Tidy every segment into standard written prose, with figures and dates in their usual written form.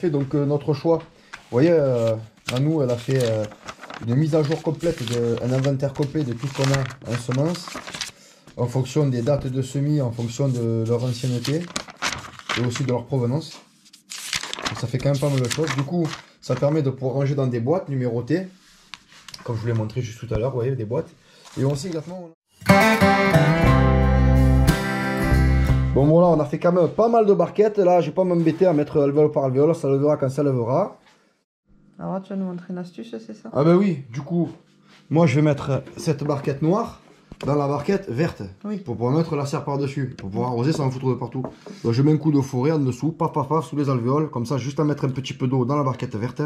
fait donc notre choix. Vous voyez, Nanou, elle a fait une mise à jour complète, un inventaire complet de tout ce qu'on a en semences, en fonction des dates de semis, en fonction de leur ancienneté et aussi de leur provenance. Donc, ça fait quand même pas mal de choses. Du coup, ça permet de pouvoir ranger dans des boîtes numérotées, comme je vous l'ai montré juste tout à l'heure, vous voyez, des boîtes. Et on sait exactement... Bon voilà, on a fait quand même pas mal de barquettes. Là, je vais pas m'embêter à mettre alvéole par alvéole, ça levera quand ça lèvera. Alors tu vas nous montrer une astuce, c'est ça? Ah ben oui, du coup, moi je vais mettre cette barquette noire dans la barquette verte. Oui. Pour pouvoir mettre la serre par-dessus, pour pouvoir arroser sans en foutre de partout. Donc je mets un coup de forêt en dessous, paf paf paf, sous les alvéoles, comme ça, juste à mettre un petit peu d'eau dans la barquette verte.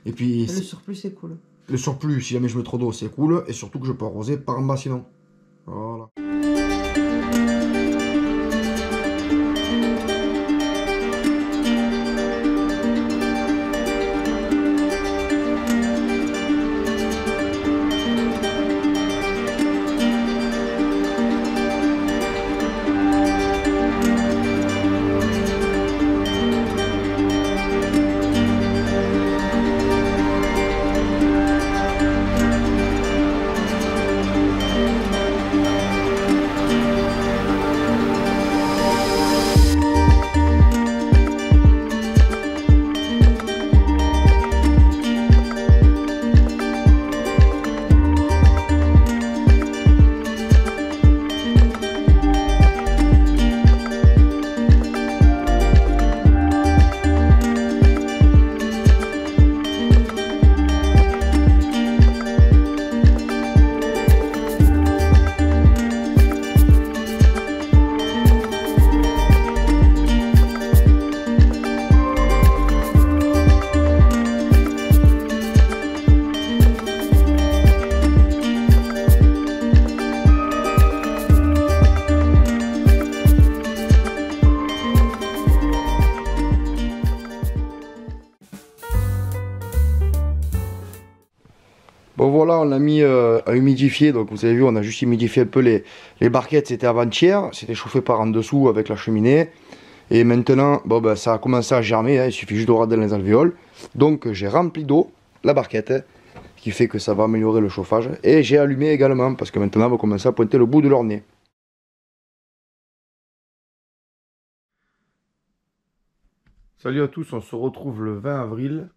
Et puis... Et le surplus, c'est cool. Le surplus, si jamais je mets trop d'eau, c'est cool. Et surtout que je peux arroser par en bas sinon. Voilà. Bon voilà, on l'a mis à humidifier, donc vous avez vu, on a juste humidifié un peu les barquettes, c'était avant-hier, c'était chauffé par en dessous avec la cheminée. Et maintenant, bon, ben, ça a commencé à germer, hein, il suffit juste de regarder les alvéoles. Donc j'ai rempli d'eau la barquette, ce qui fait que ça va améliorer le chauffage. Et j'ai allumé également, parce que maintenant on va commencer à pointer le bout de leur nez. Salut à tous, on se retrouve le 20 avril.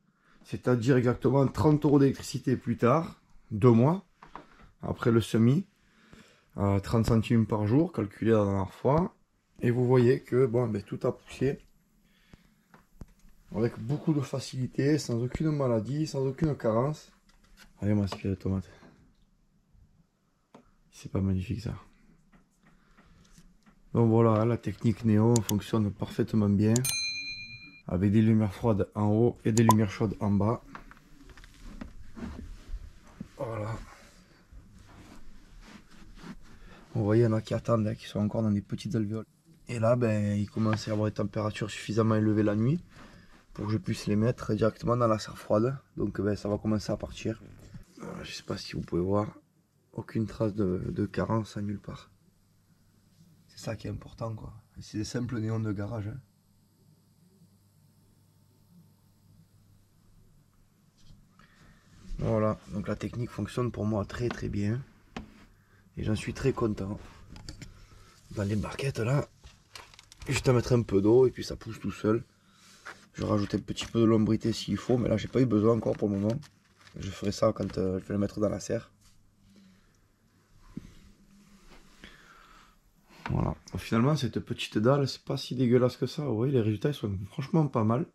C'est-à-dire exactement 30 € d'électricité plus tard, 2 mois, après le semis, à 30 centimes par jour, calculé la dernière fois. Et vous voyez que bon, ben, tout a poussé, avec beaucoup de facilité, sans aucune maladie, sans aucune carence. Allez, masquer la tomate. C'est pas magnifique ça. Donc voilà, la technique néon fonctionne parfaitement bien. Avec des lumières froides en haut et des lumières chaudes en bas. Voilà. Vous voyez, il y en a qui attendent, hein, qui sont encore dans des petites alvéoles. Et là, ben, il commence à y avoir des températures suffisamment élevées la nuit pour que je puisse les mettre directement dans la serre froide. Donc ben, ça va commencer à partir. Voilà, je ne sais pas si vous pouvez voir, aucune trace de carence à nulle part. C'est ça qui est important, quoi. C'est des simples néons de garage. Hein. Voilà, donc la technique fonctionne pour moi très très bien. Et j'en suis très content. Dans les barquettes là, juste à mettre un peu d'eau et puis ça pousse tout seul. Je rajoute un petit peu de lombrité s'il faut, mais là j'ai pas eu besoin encore pour le moment. Je ferai ça quand je vais le mettre dans la serre. Voilà, finalement cette petite dalle c'est pas si dégueulasse que ça. Vous voyez, les résultats ils sont franchement pas mal.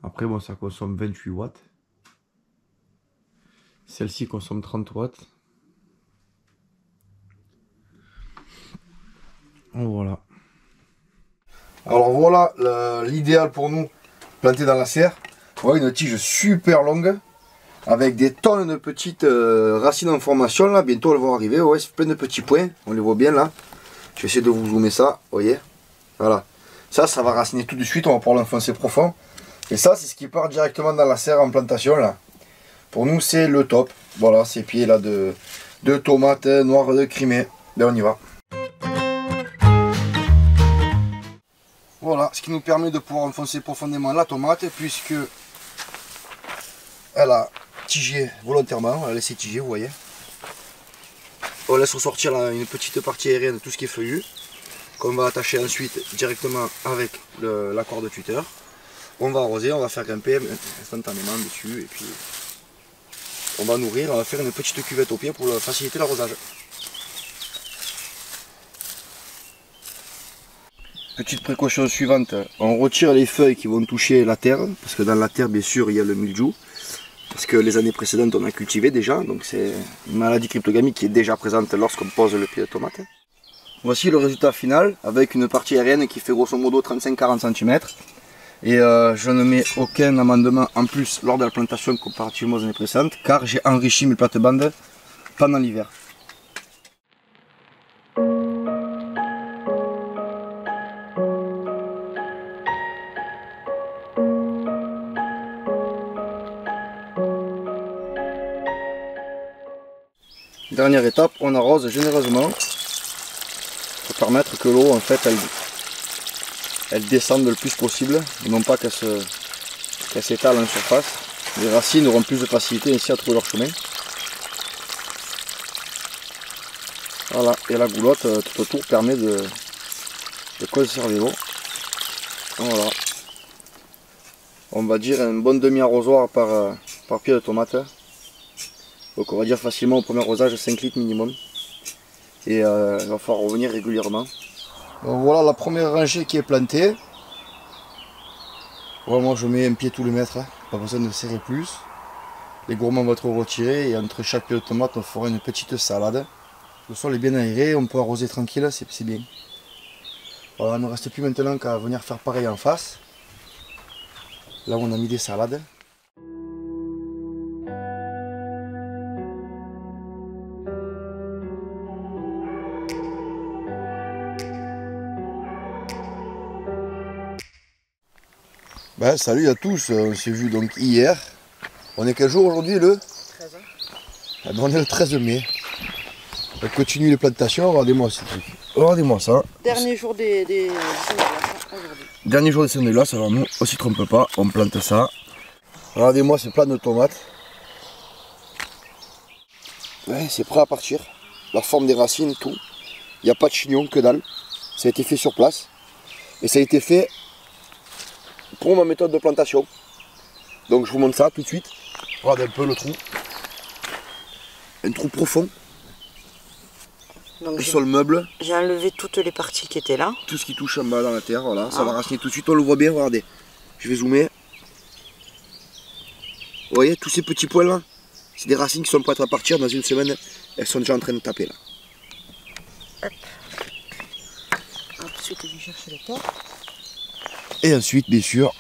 Après, bon, ça consomme 28 watts. Celle-ci consomme 30 watts. Voilà. Alors voilà l'idéal pour nous, planté dans la serre. Voilà une tige super longue, avec des tonnes de petites racines en formation. Là, bientôt elles vont arriver. Ouais, c'est plein de petits points. On les voit bien là. Je vais essayer de vous zoomer ça. Vous voyez. Voilà. Ça va raciner tout de suite. On va pouvoir l'enfoncer profond. Et ça, c'est ce qui part directement dans la serre en plantation là. Pour nous, c'est le top. Voilà, ces pieds là de tomates noires de Crimée. Ben on y va. Voilà, ce qui nous permet de pouvoir enfoncer profondément la tomate, puisque elle a tigé volontairement, on l'a laissé tiger, vous voyez. On laisse ressortir là, une petite partie aérienne de tout ce qui est feuillu, qu'on va attacher ensuite directement avec la corde tuteur. On va arroser, on va faire grimper instantanément dessus, et puis on va nourrir, on va faire une petite cuvette au pied pour faciliter l'arrosage. Petite précaution suivante, on retire les feuilles qui vont toucher la terre, parce que dans la terre bien sûr il y a le mildiou, parce que les années précédentes on a cultivé déjà, donc c'est une maladie cryptogamique qui est déjà présente lorsqu'on pose le pied de tomate. Voici le résultat final, avec une partie aérienne qui fait grosso modo 35-40 cm. Et je ne mets aucun amendement en plus lors de la plantation comparativement aux années précédentes, car j'ai enrichi mes plates-bandes pendant l'hiver. Dernière étape, on arrose généreusement pour permettre que l'eau en fait elle descende le plus possible et non pas qu'elle s'étale en surface. Les racines auront plus de facilité ainsi à trouver leur chemin. Voilà, et la goulotte tout autour permet de conserver l'eau. Voilà. On va dire un bon demi-arrosoir par pied de tomate. Donc on va dire facilement au premier arrosage 5 litres minimum. Et il va falloir revenir régulièrement. Donc voilà la première rangée qui est plantée. Voilà, moi je mets un pied tous les mètres, hein. Pas besoin de serrer plus. Les gourmands vont être retirés et entre chaque pied de tomate on fera une petite salade. Le sol est bien aéré, on peut arroser tranquille, c'est bien. Voilà, il ne me reste plus maintenant qu'à venir faire pareil en face. Là on a mis des salades. Ben, salut à tous, on s'est vu donc hier. On est quel jour aujourd'hui, le 13. Ah ben, on est le 13 mai. On continue les plantations, regardez-moi ce truc. Regardez-moi ça. Dernier jour des glaces aujourd'hui. Dernier jour des semaines de glace, alors nous, on s'y trompe pas, on plante ça. Regardez-moi ces plants de tomates. Ouais, c'est prêt à partir. La forme des racines, tout. Il n'y a pas de chignon, que dalle. Ça a été fait sur place. Et ça a été fait pour ma méthode de plantation. Donc je vous montre ça tout de suite. Regardez un peu le trou. Un trou profond. Donc Sur le meuble. j'ai enlevé toutes les parties qui étaient là. Tout ce qui touche en bas dans la terre, voilà. Ça va raciner tout de suite, on le voit bien, regardez. Je vais zoomer. Vous voyez, tous ces petits points là, c'est des racines qui sont prêtes à partir dans une semaine. Elles sont déjà en train de taper là. Hop. Ensuite je vais chercher le terre. Et ensuite, bien sûr,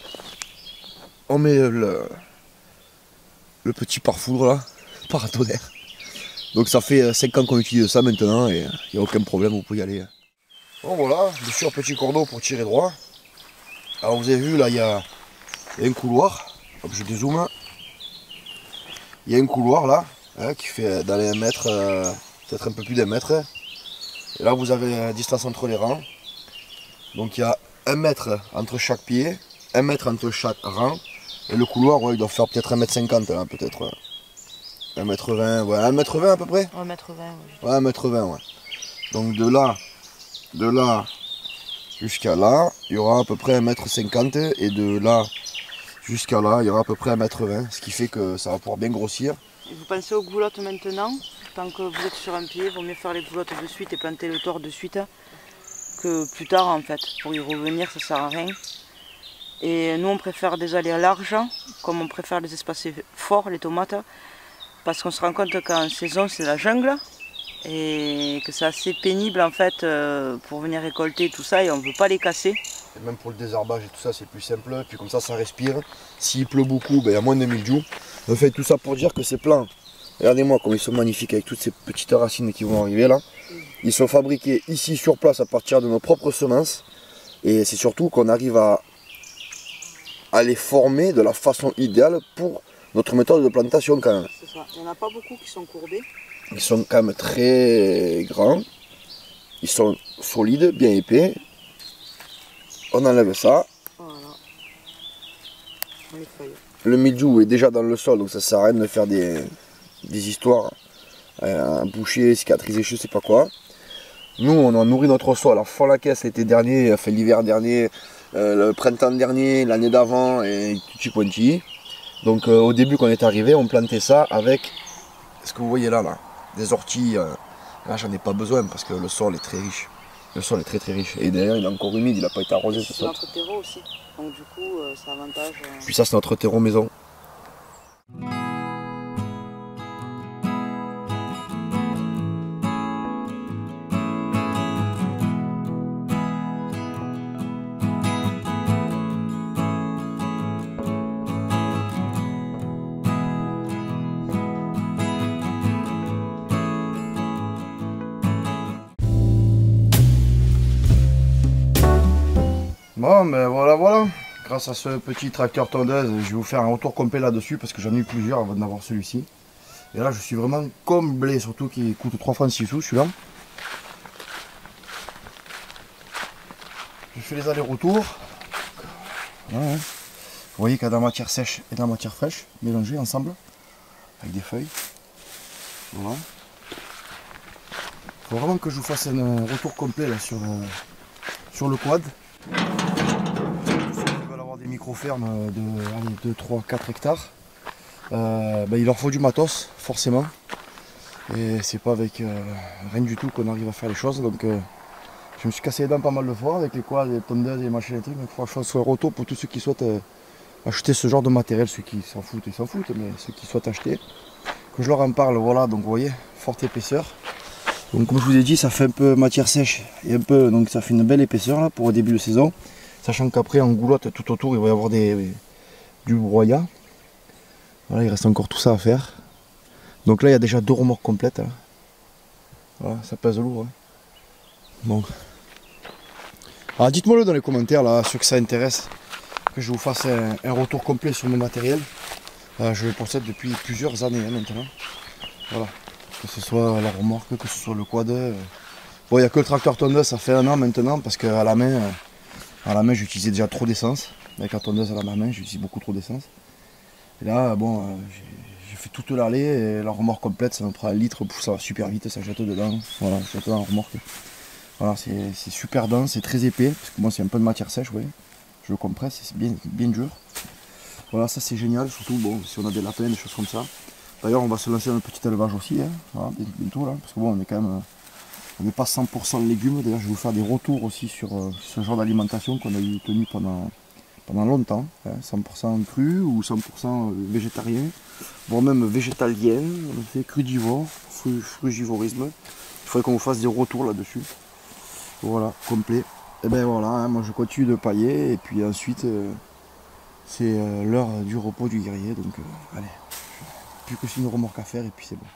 on met le petit pare-foudre là, paratonnerre. Donc ça fait 5 ans qu'on utilise ça maintenant et il n'y a aucun problème, vous pouvez y aller. Bon voilà, bien sûr, petit cordeau pour tirer droit. Alors vous avez vu là, il y a un couloir. Hop, je dézoome. Il y a un couloir là, hein, qui fait d'aller 1 mètre, peut-être un peu plus d'1 mètre. Et là vous avez la distance entre les rangs. Donc il y a 1 mètre entre chaque pied, 1 mètre entre chaque rang. Et le couloir, ouais, il doit faire peut-être 1,50 m là, peut-être. 1,20 m, ouais, 1,20 m à peu près. 1,20 m. Ouais, 1,20 m, ouais. Donc de là jusqu'à là, il y aura à peu près 1,50 m. Et de là jusqu'à là, il y aura à peu près 1,20 m. Ce qui fait que ça va pouvoir bien grossir. Et vous pensez aux goulottes maintenant. Tant que vous êtes sur un pied, il vaut mieux faire les goulottes de suite et planter le tord de suite que plus tard en fait. Pour y revenir, ça sert à rien. Et nous on préfère des allées larges, comme on préfère les espaces forts, les tomates, parce qu'on se rend compte qu'en saison c'est la jungle et que c'est assez pénible en fait pour venir récolter tout ça et on ne veut pas les casser. Et même pour le désherbage et tout ça c'est plus simple, et puis comme ça ça respire. S'il pleut beaucoup, ben, il y a moins de mildiou. On fait tout ça pour dire que ces plants, regardez-moi comme ils sont magnifiques avec toutes ces petites racines qui vont arriver là. Ils sont fabriqués ici sur place à partir de nos propres semences. Et c'est surtout qu'on arrive à les former de la façon idéale pour notre méthode de plantation quand même. C'est ça. Il n'y en a pas beaucoup qui sont courbés. Ils sont quand même très grands. Ils sont solides, bien épais. on enlève ça. Voilà. On les feuille. Le mildiou est déjà dans le sol, donc ça sert à rien de faire des histoires. Un boucher, cicatriser, je sais pas quoi. Nous, on a nourri notre sol à fond la caisse l'été dernier, enfin l'hiver dernier, le printemps dernier, l'année d'avant et tutti quanti. Donc au début quand on est arrivé, on plantait ça avec ce que vous voyez là, des orties. Là j'en ai pas besoin parce que le sol est très riche. Le sol est très très riche. Et d'ailleurs il est encore humide, il n'a pas été arrosé. C'est notre terreau aussi. Donc du coup ça avantage. Puis ça c'est notre terreau maison. Bon ben voilà, grâce à ce petit tracteur tondeuse, je vais vous faire un retour complet là-dessus parce que j'en ai eu plusieurs avant d'en avoir celui-ci. Et là je suis vraiment comblé, surtout qu'il coûte 3 francs 6 sous celui-là. Je fais les allers-retours. Vous voyez qu'il y a de la matière sèche et de la matière fraîche mélangées ensemble avec des feuilles. Voilà. Il faut vraiment que je vous fasse un retour complet là sur le quad. Des micro-fermes de 2, 3, 4 hectares, il leur faut du matos forcément et c'est pas avec rien du tout qu'on arrive à faire les choses, donc je me suis cassé les dents pas mal de fois avec les quads, les tondeuses et les machines électriques, donc il faut que je fasse un retour pour tous ceux qui souhaitent acheter ce genre de matériel, ceux qui s'en foutent, ils s'en foutent, mais ceux qui souhaitent acheter, que je leur en parle. Voilà, donc vous voyez, forte épaisseur, donc comme je vous ai dit ça fait un peu matière sèche et un peu, donc ça fait une belle épaisseur là pour le début de saison. Sachant qu'après en goulotte tout autour il va y avoir du broyat. Voilà, il reste encore tout ça à faire. Donc là il y a déjà 2 remorques complètes. Là. Voilà, ça pèse lourd. Hein. Bon. Alors dites-moi le dans les commentaires là, ceux que ça intéresse, que je vous fasse un retour complet sur mon matériel. Je le possède depuis plusieurs années hein, maintenant. Voilà. Que ce soit la remorque, que ce soit le quad. Bon il n'y a que le tracteur tondeuse, ça fait 1 an maintenant parce qu'à la main. À la main j'utilisais déjà trop d'essence, avec la tondeuse à la main j'utilise beaucoup trop d'essence. Et là bon j'ai fait toute l'allée et la remorque complète ça me prend 1 litre, ça va super vite, ça jette dedans, voilà, ça jette dans la remorque. Voilà c'est super dense, c'est très épais, parce que moi c'est un peu de matière sèche, vous voyez. Je le compresse, c'est bien dur. Voilà ça c'est génial, surtout bon si on a des lapins, des choses comme ça. D'ailleurs on va se lancer dans un petit élevage aussi, hein, voilà, bientôt là, parce que bon on est quand même. On n'est pas 100% légumes, d'ailleurs je vais vous faire des retours aussi sur ce genre d'alimentation qu'on a eu tenu pendant longtemps, hein, 100% cru ou 100% végétarien, voire même végétalien, on fait crudivore, frugivorisme. Il faudrait qu'on vous fasse des retours là-dessus. Voilà, complet. Et ben voilà, hein, moi je continue de pailler et puis ensuite c'est l'heure du repos du guerrier, donc allez, plus que une remorque à faire et puis c'est bon.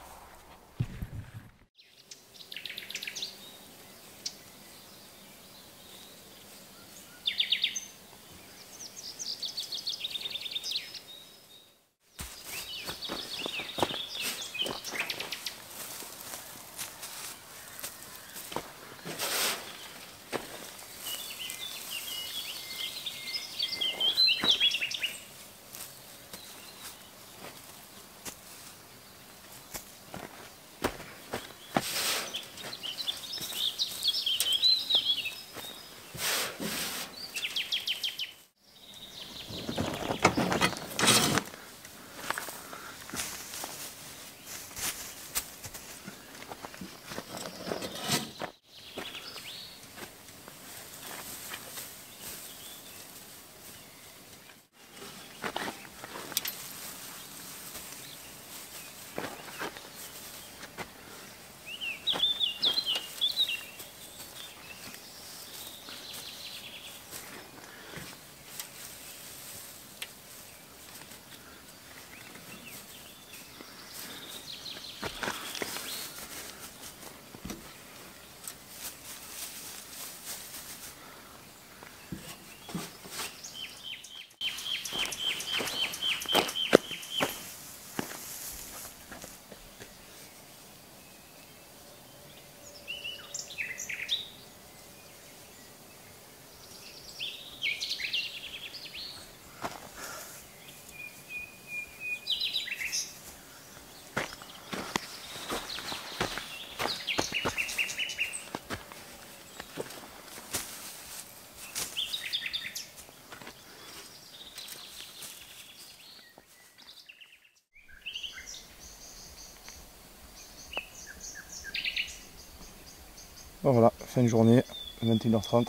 Voilà, fin de journée, 21h30.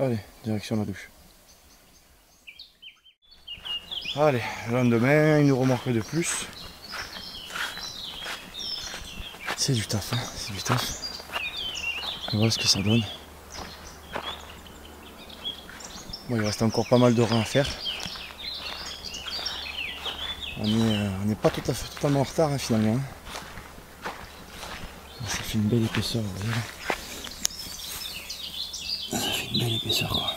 Allez, direction la douche. Allez, le lendemain, une remorque de plus. C'est du taf, hein, c'est du taf. On va voir ce que ça donne. Bon, il reste encore pas mal de reins à faire. On n'est pas totalement en retard hein, finalement. Ça fait une belle épaisseur, vous voyez là. Ça fait une belle épaisseur quoi.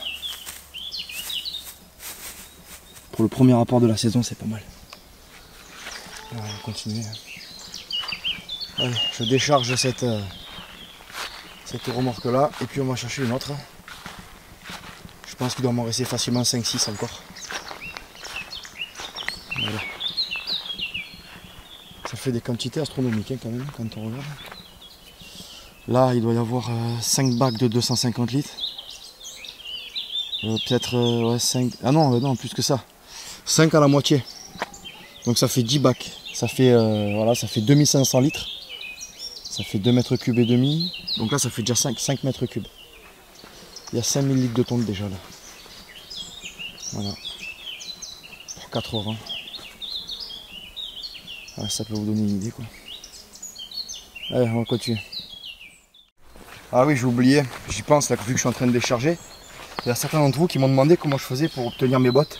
Pour le premier rapport de la saison, c'est pas mal. On va continuer. Allez, je décharge cette remorque là et puis on va chercher une autre. Je pense qu'il doit m'en rester facilement 5-6 encore. Voilà. Ça fait des quantités astronomiques hein, quand même quand on regarde. Là il doit y avoir 5 bacs de 250 litres. Peut-être ouais, 5. Ah non, non, plus que ça. 5 à la moitié. Donc ça fait 10 bacs. Ça fait voilà, ça fait 2500 litres. Ça fait 2 mètres cubes et demi. Donc là ça fait déjà 5 mètres cubes. Il y a 5000 litres de tonnes déjà là. Voilà. Pour 4 rangs. Ah, ça peut vous donner une idée quoi. Allez, on va continuer. Ah oui, j'ai oublié, j'y pense là, vu que je suis en train de décharger. Il y a certains d'entre vous qui m'ont demandé comment je faisais pour obtenir mes bottes.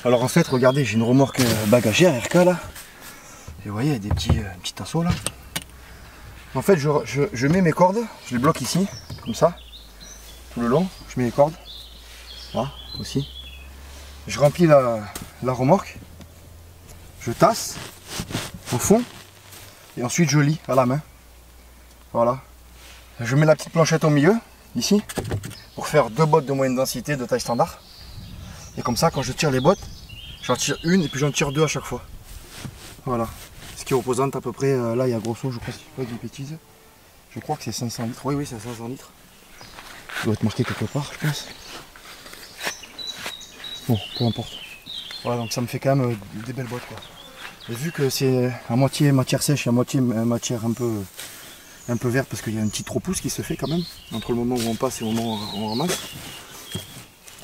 Alors en fait, regardez, j'ai une remorque bagagère RK là. Et vous voyez, il y a des petits tasseaux là. En fait, je mets mes cordes, je les bloque ici, comme ça, tout le long. Je mets les cordes, là aussi. Je remplis la remorque, je tasse au fond, et ensuite je lis à la main. Voilà. Je mets la petite planchette au milieu, ici, pour faire 2 bottes de moyenne densité de taille standard. Et comme ça, quand je tire les bottes, j'en tire une et puis j'en tire 2 à chaque fois. Voilà. Ce qui représente à peu près, là il y a grosso, je crois, si je ne dis pas de bêtises. Je crois que c'est 500 litres. Oui, c'est 500 litres. Ça doit être marqué quelque part, je pense. Bon, peu importe. Voilà, donc ça me fait quand même des belles bottes, quoi. Et vu que c'est à moitié matière sèche et à moitié matière un peu verte, parce qu'il y a un petit trop pouce qui se fait quand même, entre le moment où on passe et le moment où on ramasse.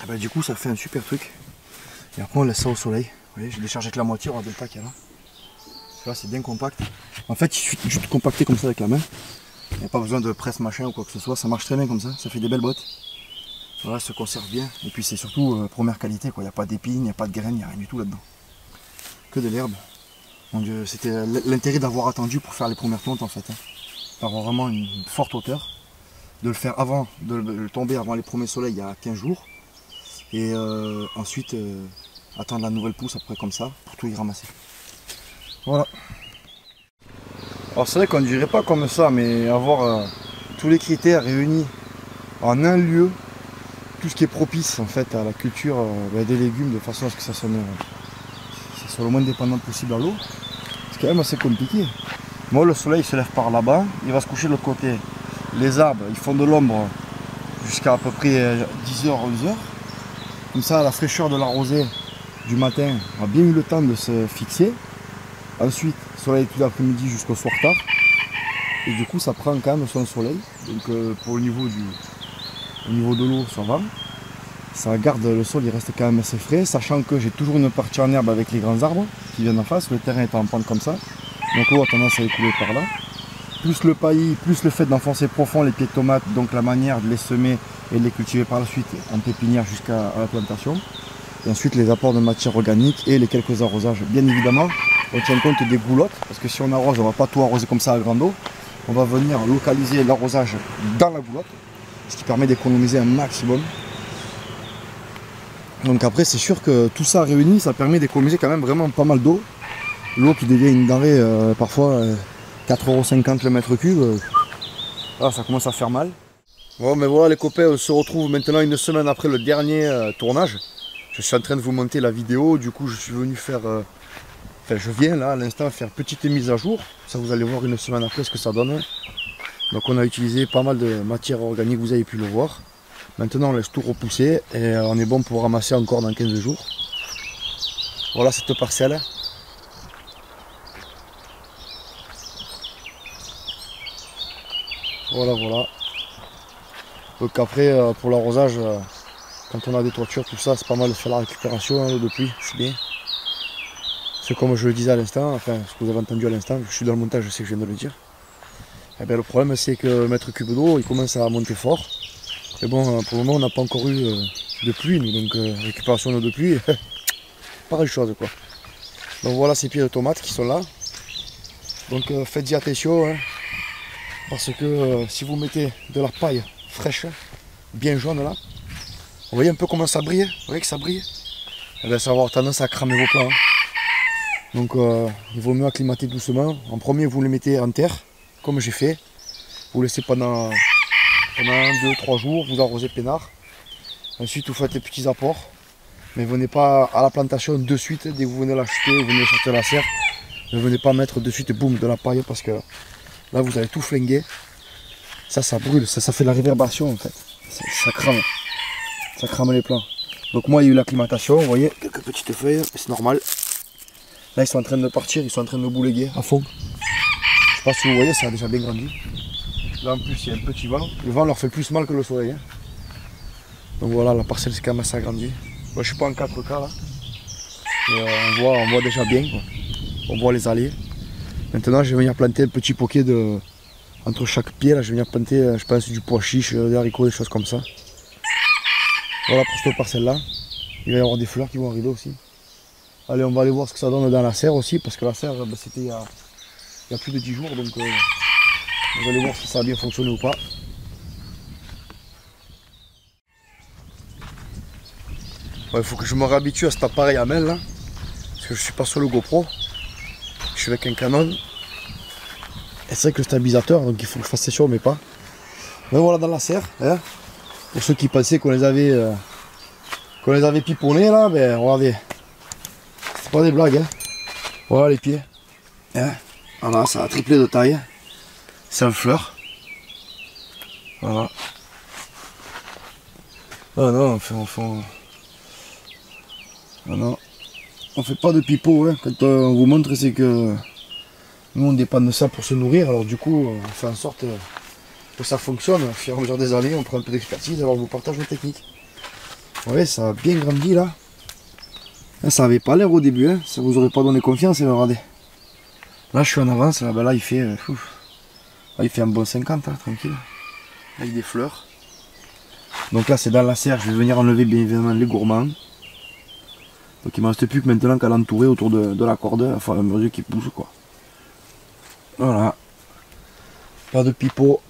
Et bah, du coup, ça fait un super truc. Et après, on laisse ça au soleil. Vous voyez, je décharge avec la moitié, regardez le tas qu'il y a là. Là, c'est bien compact. En fait, il suffit juste de compacter comme ça avec la main. Il n'y a pas besoin de presse machin ou quoi que ce soit. Ça marche très bien comme ça. Ça fait des belles bottes. Voilà, ça se conserve bien. Et puis, c'est surtout première qualité, quoi. Il n'y a pas d'épines, il n'y a pas de graines, il n'y a rien du tout là-dedans. Que de l'herbe. Mon Dieu, c'était l'intérêt d'avoir attendu pour faire les premières tontes en fait. Hein. D'avoir vraiment une forte hauteur. De le faire avant, de le tomber avant les premiers soleils il y a 15 jours. Et ensuite, attendre la nouvelle pousse après comme ça, pour tout y ramasser. Voilà. Alors c'est vrai qu'on ne dirait pas comme ça, mais avoir tous les critères réunis en un lieu, tout ce qui est propice en fait à la culture des légumes de façon à ce que ça soit le moins dépendant possible à l'eau, c'est quand même assez compliqué. Moi le soleil se lève par là-bas, il va se coucher de l'autre côté. Les arbres ils font de l'ombre jusqu'à peu près 10h, 11h. Comme ça la fraîcheur de la rosée du matin a bien eu le temps de se fixer. Ensuite, soleil tout l'après-midi jusqu'au soir tard. Et du coup, ça prend quand même son soleil. Donc pour le niveau de l'eau, ça va. Ça garde le sol, il reste quand même assez frais. Sachant que j'ai toujours une partie en herbe avec les grands arbres qui viennent en face. Le terrain est en pente comme ça. Donc l'eau a tendance à écouler par là. Plus le paillis, plus le fait d'enfoncer profond les pieds de tomates. Donc la manière de les semer et de les cultiver par la suite en pépinière jusqu'à la plantation. Et ensuite les apports de matière organique et les quelques arrosages. Bien évidemment, on tient compte des goulottes, parce que si on arrose, on ne va pas tout arroser comme ça à grande eau. On va venir localiser l'arrosage dans la goulotte, ce qui permet d'économiser un maximum. Donc après, c'est sûr que tout ça réuni, ça permet d'économiser quand même vraiment pas mal d'eau. L'eau qui devient une denrée parfois 4,50 € le mètre cube, là, ça commence à faire mal. Bon, mais voilà les copains, on se retrouve maintenant une semaine après le dernier tournage. Je suis en train de vous monter la vidéo, du coup je suis venu faire... je viens là à l'instant faire petite mise à jour. Ça vous allez voir une semaine après ce que ça donne. Donc on a utilisé pas mal de matière organique, vous avez pu le voir. Maintenant on laisse tout repousser et on est bon pour ramasser encore dans 15 jours. Voilà cette parcelle. Voilà, voilà. Donc après, pour l'arrosage, quand on a des toitures, tout ça, c'est pas mal de faire la récupération, hein, l'eau de pluie, c'est bien. C'est comme je le disais à l'instant, enfin, ce que vous avez entendu à l'instant, je suis dans le montage, je sais que je viens de le dire. Et bien, le problème, c'est que le mètre cube d'eau, il commence à monter fort. Mais bon, pour le moment, on n'a pas encore eu de pluie, nous, donc récupération d'eau de pluie, pas grand chose, quoi. Donc voilà ces pieds de tomates qui sont là. Donc faites-y attention, hein, parce que si vous mettez de la paille fraîche, bien jaune là, vous voyez un peu comment ça brille, vous voyez que ça brille, et bien, ça va avoir tendance à cramer vos plants. Hein. Donc il vaut mieux acclimater doucement. En premier, vous les mettez en terre, comme j'ai fait. Vous laissez pendant 1, 2, 3 jours, vous arrosez peinard. Ensuite, vous faites les petits apports. Mais venez pas à la plantation de suite, dès que vous venez l'acheter, vous venez sortir la serre. Ne venez pas mettre de suite boum de la paille parce que là vous allez tout flinguer. Ça brûle, ça fait de la réverbération en fait. Ça crame les plants. Donc moi il y a eu l'acclimatation, vous voyez, quelques petites feuilles, c'est normal. Là ils sont en train de partir, ils sont en train de bouléguer à fond. Je sais pas si vous voyez, ça a déjà bien grandi. Là en plus il y a un petit vent. Le vent leur fait plus mal que le soleil. Hein. Donc voilà, la parcelle c'est quand même assez agrandie. Moi je suis pas en 4K là. Et, on voit déjà bien quoi. On voit les allées. Maintenant je vais venir planter un petit poquet de. Entre chaque pied là, je vais venir planter je pense du pois chiche, des haricots, des choses comme ça. Voilà pour cette parcelle là. Il va y avoir des fleurs qui vont arriver aussi. Allez, on va aller voir ce que ça donne dans la serre aussi, parce que la serre c'était il y a plus de 10 jours, donc on va aller voir si ça a bien fonctionné ou pas. Il faut que je me réhabitue à cet appareil à main là, parce que je suis pas sur le GoPro, je suis avec un Canon. Et c'est vrai que le stabilisateur, donc il faut que je fasse attention mais pas. Mais voilà dans la serre, hein, pour ceux qui pensaient qu'on les avait piponnés là, ben regardez, c'est pas des blagues. Hein. Voilà les pieds. Hein. Voilà, ça a triplé de taille. C'est en fleurs. Voilà. Ah non, on fait pas de pipeau. Hein. Quand on vous montre, c'est que nous on dépend de ça pour se nourrir. Alors du coup, on fait en sorte que ça fonctionne. Au fur et à mesure des années, on prend un peu d'expertise, alors on vous partage nos techniques. Vous voyez, ça a bien grandi là. Ça avait pas l'air au début, hein. Ça vous aurait pas donné confiance, regardez. Là je suis en avance, là, ben là il fait un bon 50, hein, tranquille. Avec des fleurs. Donc là c'est dans la serre, je vais venir enlever bien évidemment les gourmands. Donc il ne me reste plus que maintenant qu'à l'entourer autour de la corde, enfin à mesure qu'il pousse quoi. Voilà. Pas de pipeau.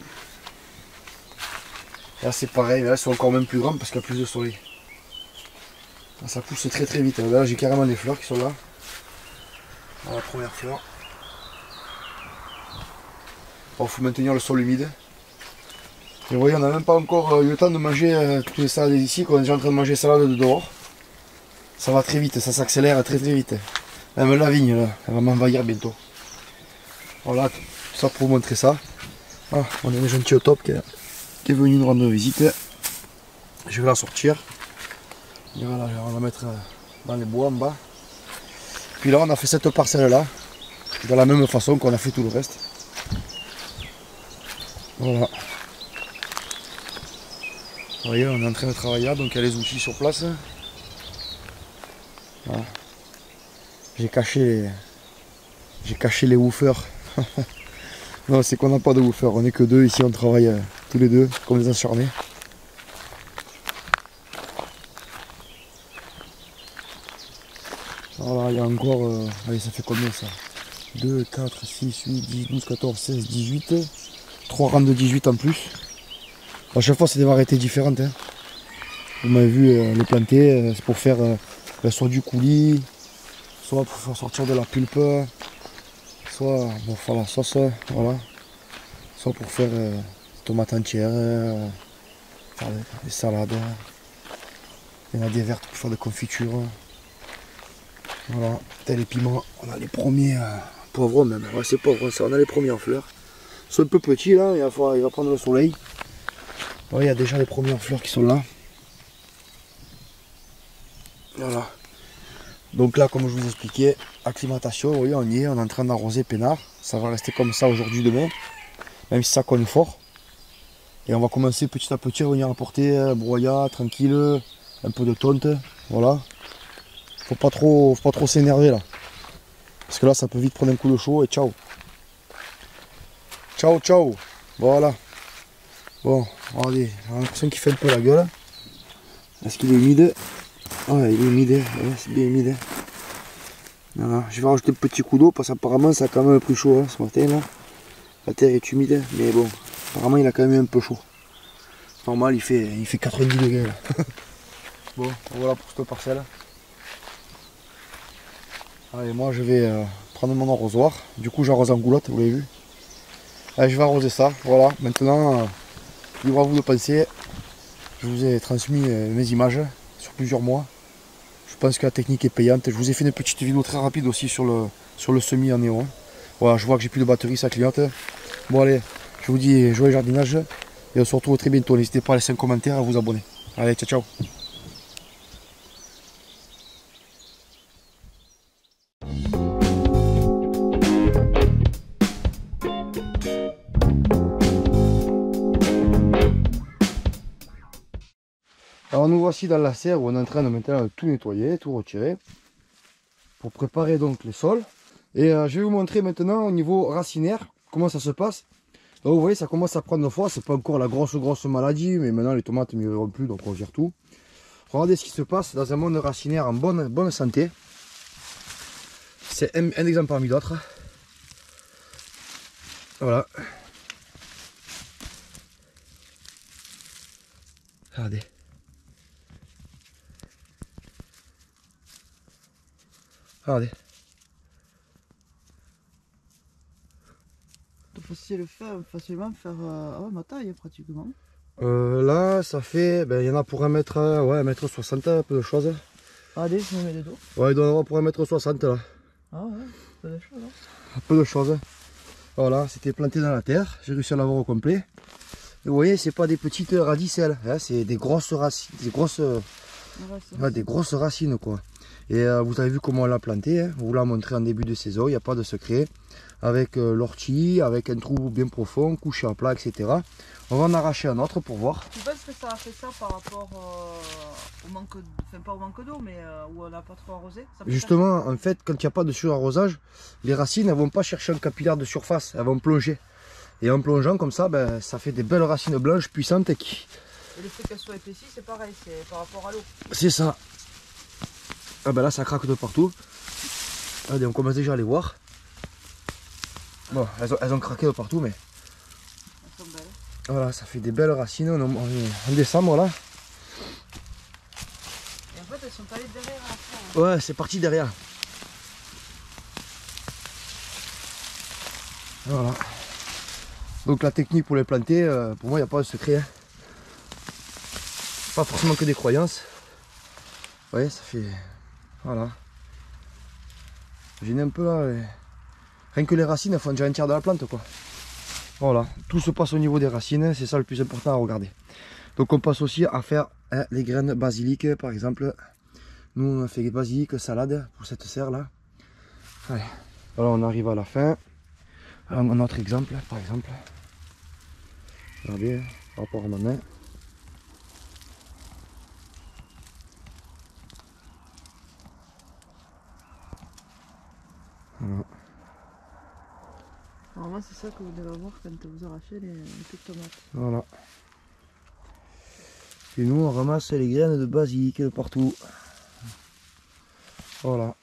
Là c'est pareil, mais là ils sont encore même plus grands parce qu'il y a plus de soleil. Là, ça pousse très très vite. Là j'ai carrément des fleurs qui sont là. Là, la première fleur. Bon, faut maintenir le sol humide. Et vous voyez, on n'a même pas encore eu le temps de manger toutes les salades ici, qu'on est déjà en train de manger salade de dehors. Ça va très vite, ça s'accélère très très vite. Même la vigne là, elle va m'envahir bientôt. Voilà, tout ça pour vous montrer ça. Ah, on a un gentil au top qui est venu nous rendre visite. Je vais la sortir. Et voilà, on va la mettre dans les bois en bas. Puis là on a fait cette parcelle là, de la même façon qu'on a fait tout le reste. Voilà. Vous voyez, on est en train de travailler là, donc il y a les outils sur place. Voilà. J'ai caché les woofers. Non, c'est qu'on n'a pas de woofer, on n'est que deux ici, on travaille tous les deux comme des acharnés. Voilà, il y a encore, allez, ça fait combien ça? 2, 4, 6, 8, 10, 12, 14, 16, 18. 3 rangs de 18 en plus. À chaque fois c'est des variétés différentes. Hein. Vous m'avez vu les planter, c'est pour faire soit du coulis, soit pour faire sortir de la pulpe, soit bon, voilà, sauce, voilà. Soit pour faire tomates entières, faire des salades. Il y en a des vertes pour faire des confitures. Voilà, t'as les piments, on a les premiers poivrons même, ouais, c'est pauvre, ça, on a les premiers en fleurs. Ils sont un peu petits là, il va prendre le soleil. Ouais, il y a déjà les premiers en fleurs qui sont là. Voilà. Donc là, comme je vous expliquais, acclimatation, vous voyez, on y est, on est en train d'arroser peinard. Ça va rester comme ça aujourd'hui, demain. Même si ça cogne fort. Et on va commencer petit à petit à venir apporter broyat, tranquille, un peu de tonte, voilà. Faut pas trop s'énerver là. Parce que là ça peut vite prendre un coup de chaud et ciao. Ciao ciao. Voilà. Bon, regardez, j'ai l'impression qu'il fait un peu la gueule. Est-ce qu'il est humide? Ouais, il est humide, ouais, c'est bien humide. Voilà. Je vais rajouter un petit coup d'eau parce qu'apparemment ça a quand même pris chaud hein, ce matin là. La terre est humide, mais bon, apparemment il a quand même un peu chaud. Normal, il fait 90 degrés là. Bon, voilà pour cette parcelle. Allez, moi je vais prendre mon arrosoir. Du coup j'arrose en goulotte, vous l'avez vu. Allez, je vais arroser ça, voilà. Maintenant, libre à vous de penser. Je vous ai transmis mes images sur plusieurs mois. Je pense que la technique est payante. Je vous ai fait une petite vidéo très rapide aussi sur le semis en néon. Voilà, je vois que j'ai plus de batterie, ça clignote. Bon allez, je vous dis joyeux jardinage. Et on se retrouve très bientôt. N'hésitez pas à laisser un commentaire et à vous abonner. Allez, ciao ciao. Alors nous voici dans la serre où on est en train de maintenant tout nettoyer, tout retirer pour préparer donc les sols. Et je vais vous montrer maintenant au niveau racinaire comment ça se passe. Donc vous voyez ça commence à prendre foi, c'est pas encore la grosse maladie, mais maintenant les tomates ne vivront plus donc on gère tout. Regardez ce qui se passe dans un monde racinaire en bonne santé. C'est un exemple parmi d'autres. Voilà. Regardez. Regardez. C'est facilement faire ma taille pratiquement. Là ça fait, ben, il y en a pour 1 mètre, ouais, 1m60, un peu de choses. Allez, je me mets les dos. Ouais, il doit y en avoir pour 1m60 là. Ah ouais, c'est des choses. Hein. Un peu de choses. Voilà, c'était planté dans la terre, j'ai réussi à l'avoir au complet. Et vous voyez, c'est pas des petites radicelles, hein, c'est des grosses racines, des grosses racines quoi. Et vous avez vu comment on l'a planté, hein, on vous l'a montré en début de saison, il n'y a pas de secret. Avec l'ortie, avec un trou bien profond, couché à plat, etc. On va en arracher un autre pour voir. Tu penses que ça a fait ça par rapport au manque, enfin pas au manque d'eau, mais où on n'a pas trop arrosé? Justement, en fait, quand il n'y a pas de surarrosage, les racines ne vont pas chercher un capillaire de surface, elles vont plonger. Et en plongeant comme ça, ben, ça fait des belles racines blanches puissantes. Et le fait qu'elles soient épaissies, c'est pareil, c'est par rapport à l'eau. C'est ça. Ah ben là, ça craque de partout. Allez, on commence déjà à les voir. Bon, elles ont craqué de partout, mais... Elles sont belles. Voilà, ça fait des belles racines, on est en décembre là. Et en fait, elles sont allées derrière après. Hein. Ouais, c'est parti derrière. Voilà. Donc la technique pour les planter, pour moi, il n'y a pas de secret. Hein. Pas forcément que des croyances. Vous voyez, ça fait... Voilà. J'ai un peu là... Rien que les racines, elles font déjà un tiers de la plante quoi. Voilà, tout se passe au niveau des racines, c'est ça le plus important à regarder. Donc on passe aussi à faire les graines basilic par exemple. Nous on a fait les basilic salade pour cette serre là. Allez, voilà on arrive à la fin. Un autre exemple par exemple. Regardez, par rapport à ma main. Voilà. Normalement c'est ça que vous devez avoir quand vous arrachez les petites tomates. Voilà. Et nous on ramasse les graines de basilic de partout. Voilà.